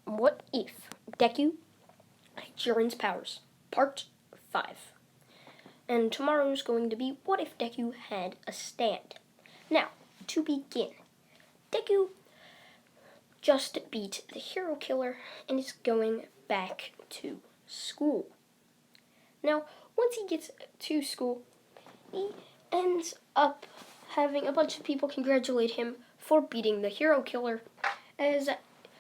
What if Deku Jiren's powers, part 5. And tomorrow is going to be what if Deku had a stand. Now, to begin, Deku just beat the hero killer and is going back to school. Now, once he gets to school, he ends up having a bunch of people congratulate him for beating the hero killer. As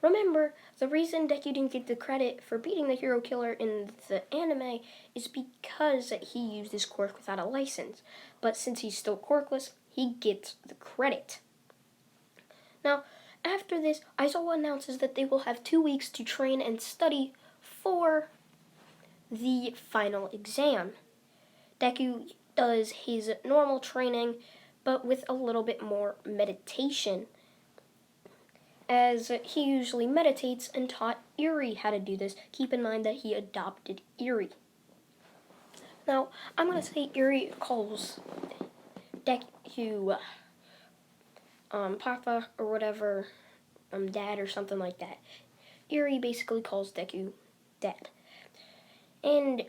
remember, the reason Deku didn't get the credit for beating the hero killer in the anime is because he used his quirk without a license. But since he's still quirkless, he gets the credit. Now, after this, Aizawa announces that they will have 2 weeks to train and study for the final exam. Deku does his normal training, but with a little bit more meditation, as he usually meditates and taught Eri how to do this. Keep in mind that he adopted Eri. Now, I'm going to say Eri calls Deku Papa or whatever, Dad or something like that. Eri basically calls Deku Dad. And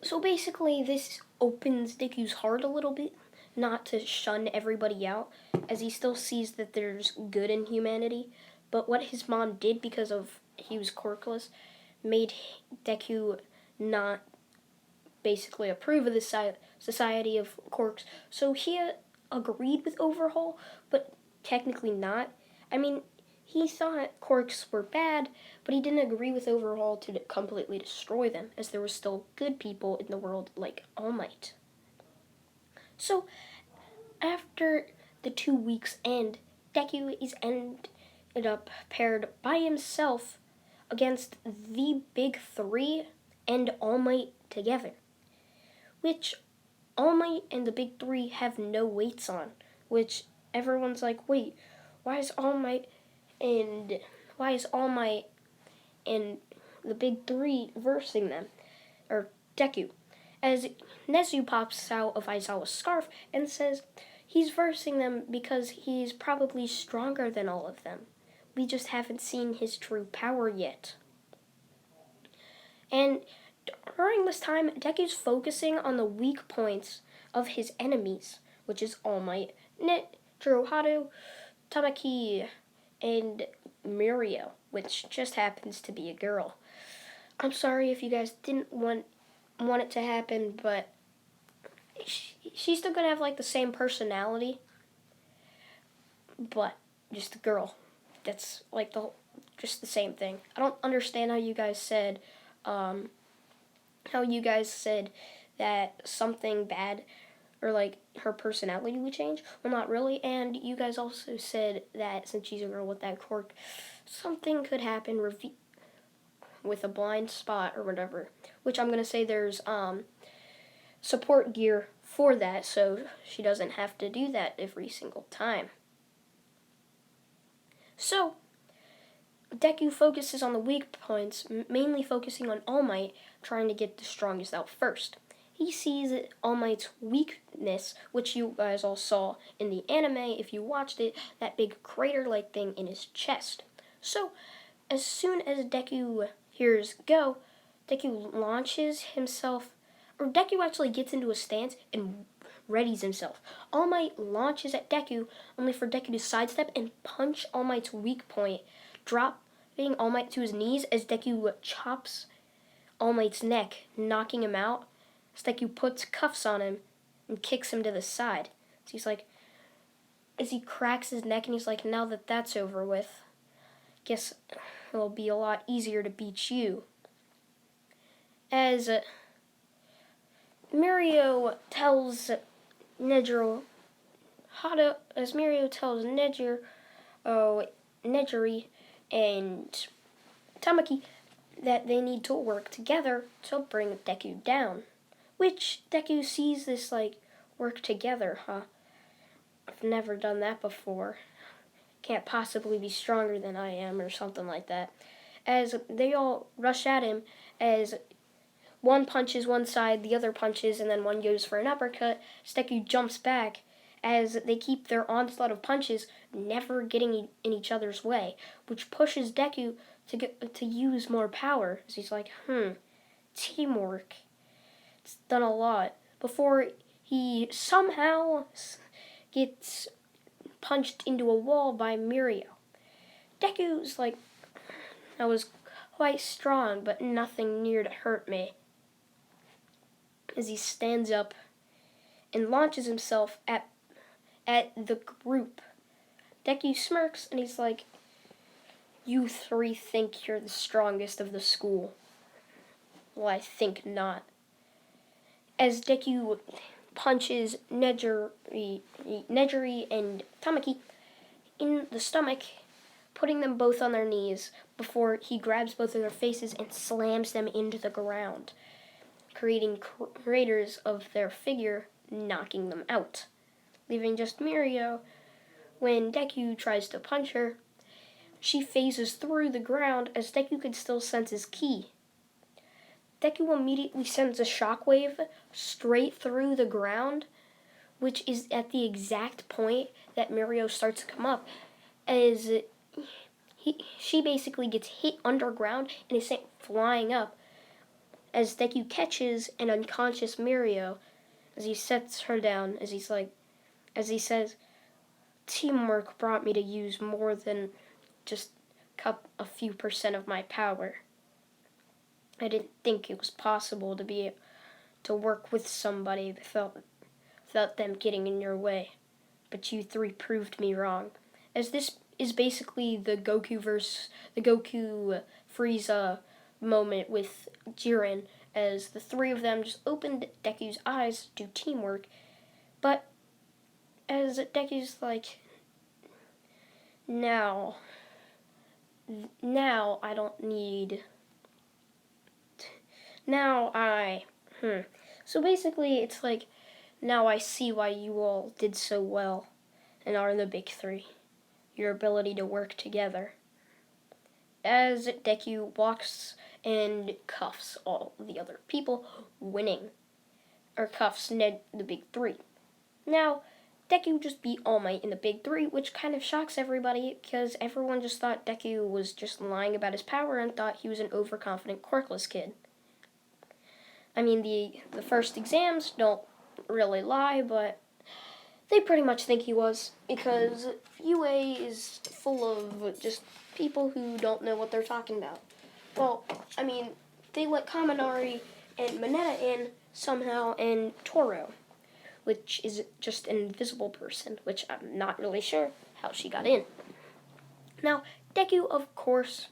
so basically this opens Deku's heart a little bit, not to shun everybody out, as he still sees that there's good in humanity. But what his mom did, because of he was quirkless, made Deku not basically approve of this society of quirks. So he agreed with Overhaul, but technically not. I mean, he thought quirks were bad, but he didn't agree with Overhaul to completely destroy them, as there were still good people in the world like All Might. So, after the 2 weeks end, Deku is ended up paired by himself against the Big Three and All Might together, which All Might and the Big Three have no weights on, which everyone's like, wait, why is All Might and the Big Three versing them, or Deku? As Nezu pops out of Aizawa's scarf and says he's versing them because he's probably stronger than all of them. We just haven't seen his true power yet. And during this time, Deku's focusing on the weak points of his enemies, which is All Might, Jirohado, Tamaki, and Mirio, which just happens to be a girl. I'm sorry if you guys didn't want it to happen, but she's still gonna have like the same personality, but just a girl. That's like just the same thing. I don't understand how you guys said that something bad or like her personality would change. Well, not really. And you guys also said that since she's a girl with that quirk, something could happen with a blind spot or whatever, which I'm going to say there's support gear for that, so she doesn't have to do that every single time. So, Deku focuses on the weak points, mainly focusing on All Might, trying to get the strongest out first. He sees All Might's weakness, which you guys all saw in the anime if you watched it, that big crater-like thing in his chest. So, as soon as Deku hears go, Deku launches himself, or Deku actually gets into a stance and readies himself. All Might launches at Deku, only for Deku to sidestep and punch All Might's weak point, dropping All Might to his knees as Deku chops All Might's neck, knocking him out. As Deku puts cuffs on him and kicks him to the side. So he's like, as he cracks his neck, and he's like, now that that's over with, guess it'll be a lot easier to beat you. As Mirio tells Nejiro Nejiri and Tamaki that they need to work together to bring Deku down. Which Deku sees this like, work together, huh? I've never done that before. Can't possibly be stronger than I am, or something like that. As they all rush at him, as one punches one side, the other punches, and then one goes for an uppercut, Deku jumps back, as they keep their onslaught of punches never getting in each other's way, which pushes Deku to use more power. As he's like, teamwork. It's done a lot before he somehow gets punched into a wall by Mirio. Deku's like, I was quite strong, but nothing near to hurt me. As he stands up and launches himself at the group. Deku smirks and he's like, you three think you're the strongest of the school. Well, I think not. As Deku punches Nejiri and Tamaki in the stomach, putting them both on their knees before he grabs both of their faces and slams them into the ground, creating craters of their figure, knocking them out, leaving just Mirio. When Deku tries to punch her, she phases through the ground as Deku can still sense his ki. Deku immediately sends a shockwave straight through the ground, which is at the exact point that Mirio starts to come up, as she basically gets hit underground and is sent flying up, as Deku catches an unconscious Mirio, as he sets her down, as he says, teamwork brought me to use more than just a few % of my power. I didn't think it was possible to work with somebody without them getting in your way. But you three proved me wrong. As this is basically the Goku Frieza moment with Jiren, as the three of them just opened Deku's eyes to teamwork. But as Deku's like, now I don't need... So basically, it's like, now I see why you all did so well and are the big three. Your ability to work together. As Deku walks and cuffs all the other people, winning. Or cuffs the big three. Now, Deku just beat All Might in the big three, which kind of shocks everybody because everyone just thought Deku was just lying about his power and thought he was an overconfident, quirkless kid. I mean, the first exams don't really lie, but they pretty much think he was, because UA is full of just people who don't know what they're talking about. Well, I mean, they let Kaminari and Mineta in somehow, and Toro, which is just an invisible person, which I'm not really sure how she got in. Now, Deku, of course,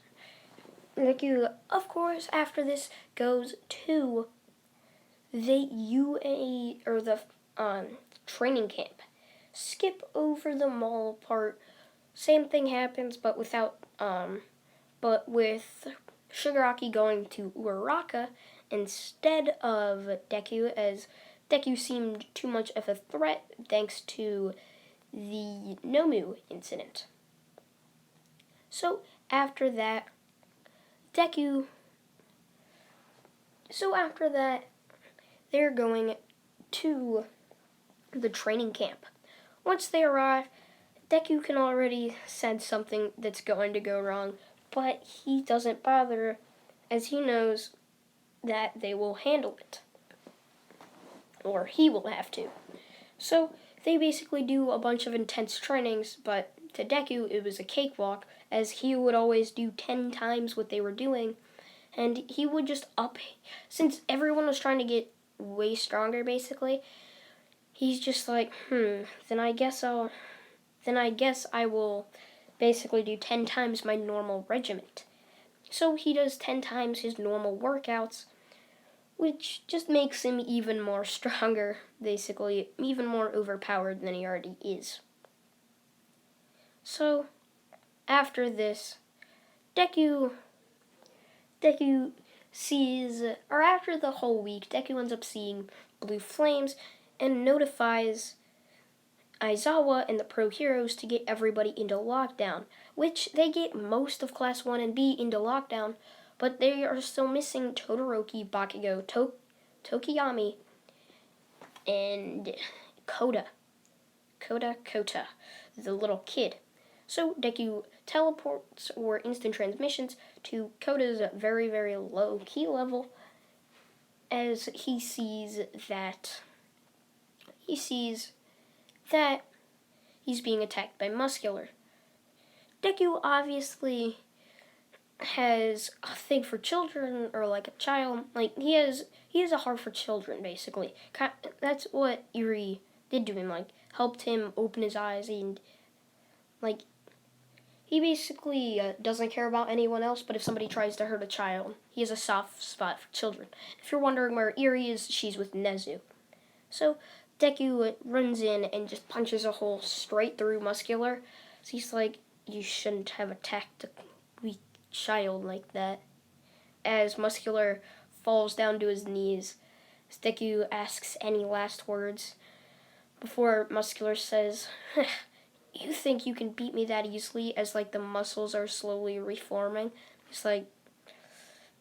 after this goes to the UA, or the training camp. Skip over the mall part. Same thing happens, but with Shigaraki going to Uraraka instead of Deku, as Deku seemed too much of a threat thanks to the Nomu incident. So after that, they're going to the training camp. Once they arrive, Deku can already sense something that's going to go wrong, but he doesn't bother, as he knows that they will handle it. Or he will have to. So they basically do a bunch of intense trainings, but to Deku it was a cakewalk, as he would always do 10 times what they were doing, and he would just since everyone was trying to get way stronger basically, he's just like, then I guess I will basically do 10 times my normal regiment. So he does 10 times his normal workouts, which just makes him even more stronger, basically, even more overpowered than he already is. So, after this, Deku sees, or after the whole week, Deku ends up seeing blue flames and notifies Aizawa and the Pro Heroes to get everybody into lockdown, which they get most of Class 1 and B into lockdown, but they are still missing Todoroki, Bakugo, Tokiyami, and Koda. Kota, the little kid. So Deku teleports or instant transmissions to Kota's very, very low key level as he sees that he's being attacked by Muscular. Deku obviously has a thing for children, or like a child. Like he has a heart for children, basically. That's what Eri did to him. Like helped him open his eyes, and like he basically doesn't care about anyone else. But if somebody tries to hurt a child, he has a soft spot for children. If you're wondering where Eri is, she's with Nezu. So Deku runs in and just punches a hole straight through Muscular. So he's like, you shouldn't have attacked a weak child like that. As Muscular falls down to his knees, Deku asks any last words before Muscular says, you think you can beat me that easily, as like the muscles are slowly reforming. It's like,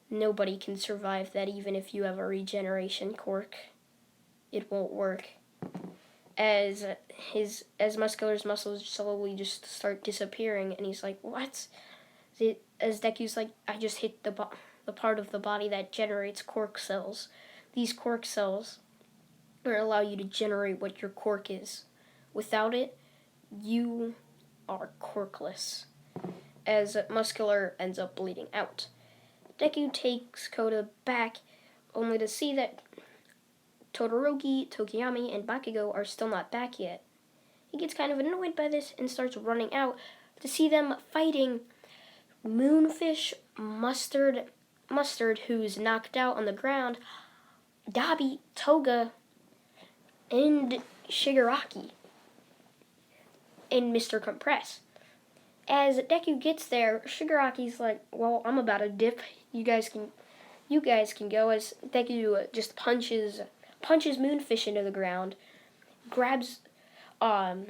nobody can survive that even if you have a regeneration quirk. It won't work. As Muscular's muscles slowly just start disappearing, and he's like, what? As Deku's like, I just hit the part of the body that generates quirk cells. These quirk cells will allow you to generate what your quirk is. Without it, you are quirkless. As Muscular ends up bleeding out. Deku takes Kota back, only to see that Todoroki, Tokiyami, and Bakugo are still not back yet. He gets kind of annoyed by this and starts running out to see them fighting Moonfish, Mustard, who's knocked out on the ground, Dabi, Toga, and Shigaraki, and Mr. Compress. As Deku gets there, Shigaraki's like, well, I'm about to dip. You guys can go. As Deku just punches Moonfish into the ground, grabs Toga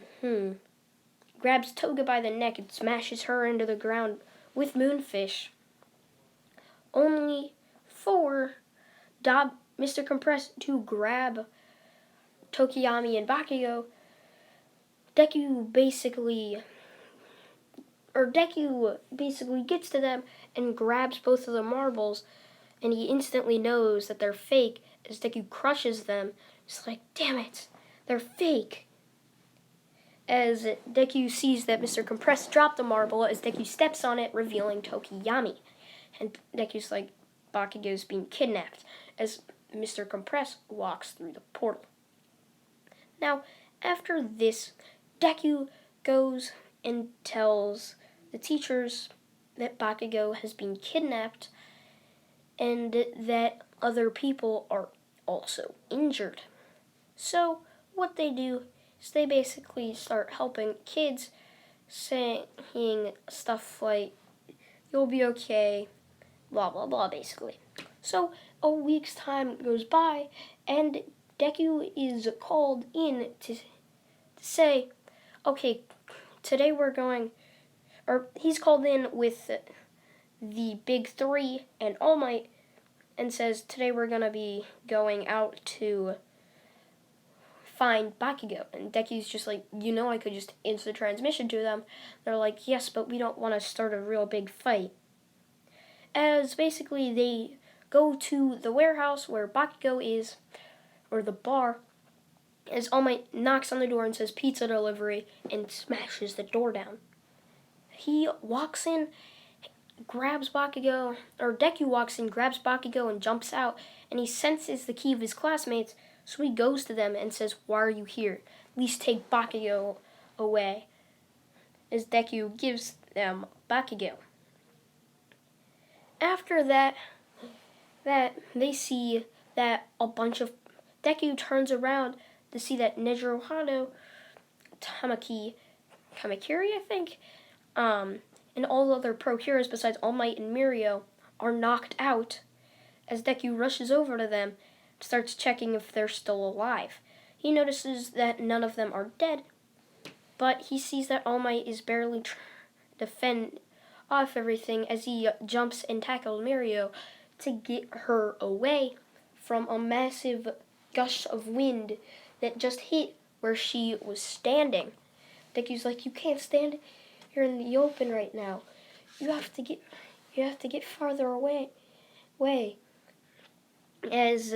by the neck and smashes her into the ground with Moonfish. Only for Mr. Compress to grab Tokiyami and Bakugo. Deku basically gets to them and grabs both of the marbles, and he instantly knows that they're fake as Deku crushes them. It's like, damn it, they're fake. As Deku sees that Mr. Compress dropped the marble, as Deku steps on it, revealing Tokiyami. And Deku's like, Bakugo's being kidnapped, as Mr. Compress walks through the portal. Now, after this, Deku goes and tells the teachers that Bakugo has been kidnapped and that other people are also injured. So what they do is they basically start helping kids, saying stuff like, you'll be okay, blah blah blah, basically. So a week's time goes by and Deku is called in to say, okay, today we're going, or he's called in with the big three and All Might, and says, today we're going to be going out to find Bakugo. And Deku's just like, I could just instant transmission to them. They're like, yes, but we don't want to start a real big fight. As basically they go to the warehouse where Bakugo is, or the bar, as All Might knocks on the door and says pizza delivery and smashes the door down. He walks in, grabs Bakugo, or Deku walks in, grabs Bakugo and jumps out, and he senses the key of his classmates, so he goes to them and says, why are you here? At least take Bakugo away. As Deku gives them Bakugo. After that they see that a bunch of Deku turns around to see that Nejiro Hado, Kamakiri, I think, and all the other pro heroes besides All Might and Mirio are knocked out. As Deku rushes over to them, starts checking if they're still alive. He notices that none of them are dead, but he sees that All Might is barely defend off everything as he jumps and tackles Mirio to get her away from a massive gush of wind that just hit where she was standing. Deku's like, you can't stand here in the open right now. You have to get farther away. As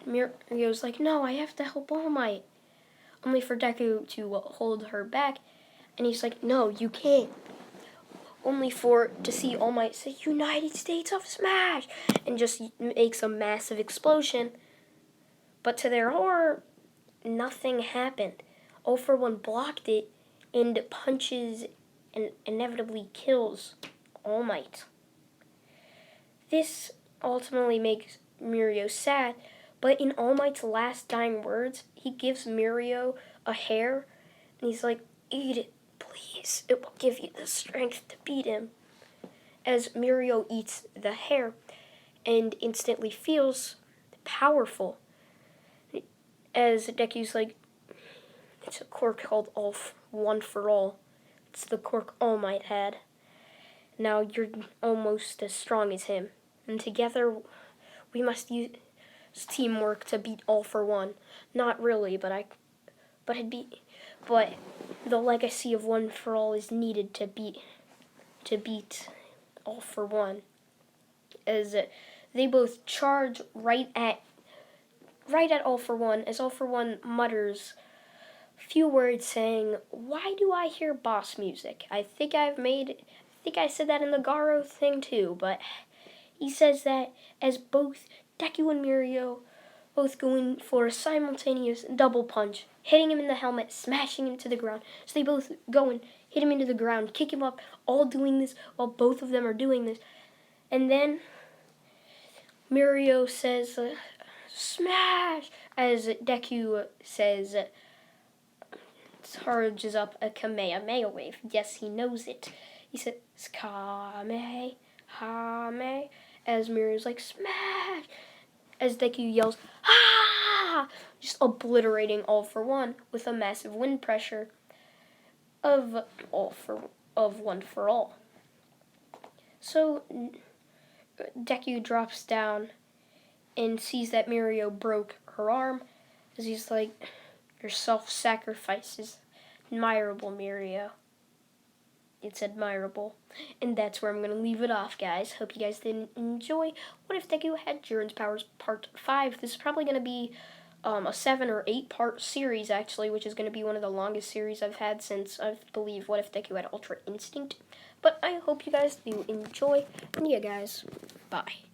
Mirio's like, no, I have to help All Might. Only for Deku to hold her back. And he's like, no, you can't. Only to see All Might say, United States of Smash! And just makes a massive explosion. But to their horror, nothing happened. All for One blocked it and punches and inevitably kills All Might. This ultimately makes Mirio sad, but in All Might's last dying words, he gives Mirio a hair, and he's like, eat it, please. It will give you the strength to beat him. As Mirio eats the hair and instantly feels powerful. As Deku's like, it's a quirk called One for All. It's the quirk All Might had. Now you're almost as strong as him. And together we must use teamwork to beat All for One. Not really, but the legacy of One for All is needed to beat All for One. As they both charge right at All for One, as All for One mutters a few words saying, why do I hear boss music? I think I said that in the Garo thing too, but he says that as both Deku and Mirio both go in for a simultaneous double punch, hitting him in the helmet, smashing him to the ground. So they both go and hit him into the ground, kick him up, all doing this while both of them are doing this. And then Mirio says, smash! As Deku says, charges up a Kamehameha wave. Yes, he knows it. He says, Kamehameha, as Mirio's like, smash! As Deku yells, ah! Just obliterating All for One with a massive wind pressure of One for All. So Deku drops down and sees that Mirio broke her arm, as he's like, your self-sacrifice is admirable, Mirio. It's admirable. And that's where I'm going to leave it off, guys. Hope you guys did enjoy What If Deku Had Jiren's Powers Part 5. This is probably going to be a 7 or 8 part series, actually, which is going to be one of the longest series I've had since, I believe, What If Deku Had Ultra Instinct. But I hope you guys do enjoy. And yeah, guys, bye.